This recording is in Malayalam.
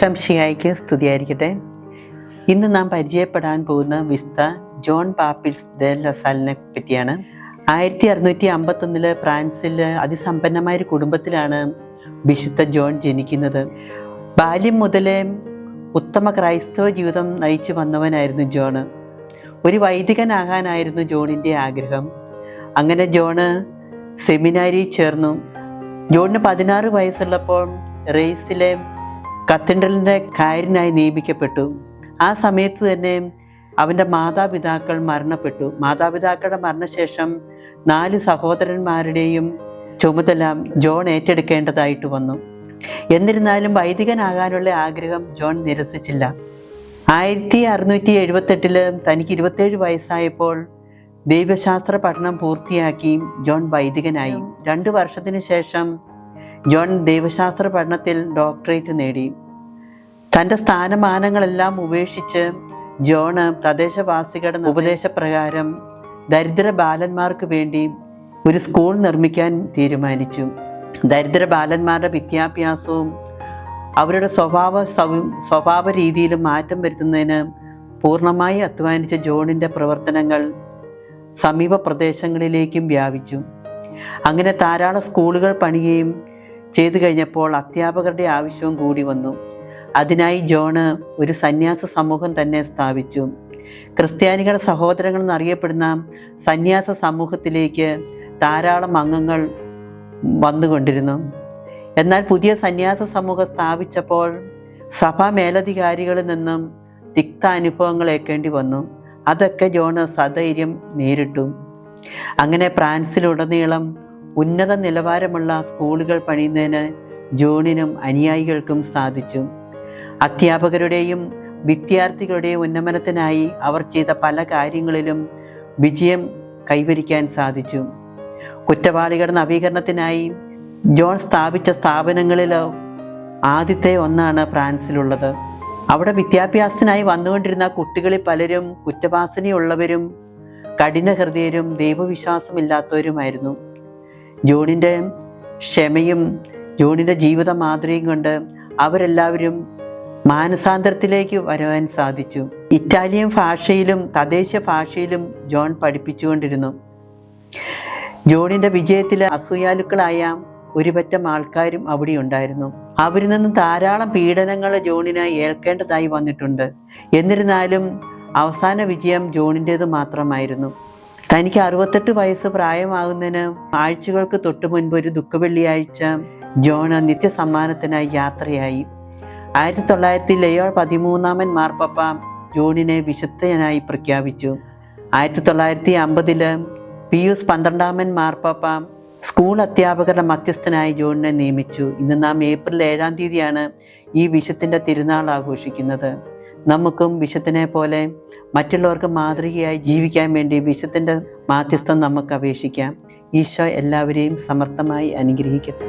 ഈശോമിശിഹായ്ക്ക് സ്തുതിയായിരിക്കട്ടെ. ഇന്ന് നാം പരിചയപ്പെടാൻ പോകുന്ന വിശുദ്ധ ജോൺ ബാപ്റ്റിസ്റ്റ് ദെ ലസാലിനെ പറ്റിയാണ്. 1651 ഫ്രാൻസിൽ അതിസമ്പന്നമായ ഒരു കുടുംബത്തിലാണ് വിശുദ്ധ ജോൺ ജനിക്കുന്നത്. ബാല്യം മുതലേ ഉത്തമ ക്രൈസ്തവ ജീവിതം നയിച്ചു വന്നവനായിരുന്നു ജോണ്. ഒരു വൈദികനാകാനായിരുന്നു ജോണിൻ്റെ ആഗ്രഹം. അങ്ങനെ ജോണ് സെമിനാരിയിൽ ചേർന്നു. ജോണിന് 16 വയസ്സുള്ളപ്പോൾ റെയ്സിലെ കത്തീഡ്രലിൻ്റെ കാര്യനായി നിയമിക്കപ്പെട്ടു. ആ സമയത്ത് തന്നെ അവൻ്റെ മാതാപിതാക്കൾ മരണപ്പെട്ടു. മാതാപിതാക്കളുടെ മരണശേഷം 4 സഹോദരന്മാരുടെയും ചുമതല ജോൺ ഏറ്റെടുക്കേണ്ടതായിട്ട് വന്നു. എന്നിരുന്നാലും വൈദികനാകാനുള്ള ആഗ്രഹം ജോൺ നിരസിച്ചില്ല. 1678 തനിക്ക് 27 വയസ്സായപ്പോൾ ദൈവശാസ്ത്ര പഠനം പൂർത്തിയാക്കി ജോൺ വൈദികനായി. 2 വർഷത്തിന് ശേഷം ജോൺ ദൈവശാസ്ത്ര പഠനത്തിൽ ഡോക്ടറേറ്റ് നേടി. തൻ്റെ സ്ഥാനമാനങ്ങളെല്ലാം ഉപേക്ഷിച്ച് ജോണ് തദ്ദേശവാസികളുടെ ഉപദേശപ്രകാരം ദരിദ്ര ബാലന്മാർക്ക് വേണ്ടി ഒരു സ്കൂൾ നിർമ്മിക്കാൻ തീരുമാനിച്ചു. ദരിദ്ര ബാലന്മാരുടെ വിദ്യാഭ്യാസവും അവരുടെ സ്വഭാവ രീതിയിലും മാറ്റം വരുത്തുന്നതിന് പൂർണ്ണമായി അധ്വാനിച്ച ജോണിൻ്റെ പ്രവർത്തനങ്ങൾ സമീപ പ്രദേശങ്ങളിലേക്കും വ്യാപിച്ചു. അങ്ങനെ ധാരാളം സ്കൂളുകൾ പണിയുകയും ചെയ്തു കഴിഞ്ഞപ്പോൾ അധ്യാപകരുടെ ആവശ്യവും കൂടി വന്നു. അതിനായി ജോണ് ഒരു സന്യാസ സമൂഹം തന്നെ സ്ഥാപിച്ചു. ക്രിസ്ത്യാനികളുടെ സഹോദരങ്ങൾ എന്നറിയപ്പെടുന്ന സന്യാസ സമൂഹത്തിലേക്ക് ധാരാളം അംഗങ്ങൾ വന്നുകൊണ്ടിരുന്നു. എന്നാൽ പുതിയ സന്യാസ സമൂഹം സ്ഥാപിച്ചപ്പോൾ സഭാ മേലധികാരികളിൽ നിന്നും തിക്ത അനുഭവങ്ങൾ ഏൽക്കേണ്ടി വന്നു. അതൊക്കെ ജോണ് സധൈര്യം നേരിട്ടു. അങ്ങനെ ഫ്രാൻസിലുടനീളം ഉന്നത നിലവാരമുള്ള സ്കൂളുകൾ പണിയുന്നതിന് ജോണിനും അനുയായികൾക്കും സാധിച്ചു. അധ്യാപകരുടെയും വിദ്യാർത്ഥികളുടെയും ഉന്നമനത്തിനായി അവർ ചെയ്ത പല കാര്യങ്ങളിലും വിജയം കൈവരിക്കാൻ സാധിച്ചു. കുറ്റവാളികളുടെ നവീകരണത്തിനായി ജോൺ സ്ഥാപിച്ച സ്ഥാപനങ്ങളിൽ ആദ്യത്തെ ഒന്നാണ് ഫ്രാൻസിലുള്ളത്. അവിടെ വിദ്യാഭ്യാസത്തിനായി വന്നുകൊണ്ടിരുന്ന കുട്ടികളിൽ പലരും കുറ്റവാസനയുള്ളവരും കഠിനഹൃദയരും ദൈവവിശ്വാസമില്ലാത്തവരുമായിരുന്നു. ജോണിൻ്റെ ക്ഷമയും ജോണിൻ്റെ ജീവിത മാതൃകയും കൊണ്ട് അവരെല്ലാവരും മാനസാന്തരത്തിലേക്ക് വരുവാൻ സാധിച്ചു. ഇറ്റാലിയൻ ഭാഷയിലും തദ്ദേശീയ ഭാഷയിലും ജോൺ പഠിപ്പിച്ചുകൊണ്ടിരുന്നു. ജോണിൻ്റെ വിജയത്തിൽ അസൂയാലുക്കളായ ഒരുപറ്റം ആൾക്കാരും അവിടെ ഉണ്ടായിരുന്നു. അവരിൽ നിന്ന് ധാരാളം പീഡനങ്ങൾ ജോണിന് ഏൽക്കേണ്ടതായി വന്നിട്ടുണ്ട്. എന്നിരുന്നാലും അവസാന വിജയം ജോണിൻ്റേത് മാത്രമായിരുന്നു. തനിക്ക് 68 വയസ്സ് പ്രായമാകുന്നതിന് ആഴ്ചകൾക്ക് തൊട്ടു മുൻപ് ഒരു ദുഃഖവെള്ളിയാഴ്ച ജോൺ നിത്യസമ്മാനത്തിനായി യാത്രയായി. 1900 ലയോ 13 മാർപ്പാപ്പ ജോണിനെ വിശുദ്ധനായി പ്രഖ്യാപിച്ചു. 1950 പിയൂസ് 12 മാർപ്പാപ്പ സ്കൂൾ അധ്യാപകരുടെ മധ്യസ്ഥനായി ജോണിനെ നിയമിച്ചു. ഇന്ന് നാം ഏപ്രിൽ 7 തീയതിയാണ് ഈ വിശുദ്ധൻ്റെ തിരുനാൾ ആഘോഷിക്കുന്നത്. നമുക്കും വിശുദ്ധനെ പോലെ മറ്റുള്ളവർക്ക് മാതൃകയായി ജീവിക്കാൻ വേണ്ടി വിശുദ്ധൻ്റെ മാധ്യസ്ഥം നമുക്ക് അപേക്ഷിക്കാം. ഈശോ എല്ലാവരെയും സമർത്ഥമായി അനുഗ്രഹിക്കട്ടെ.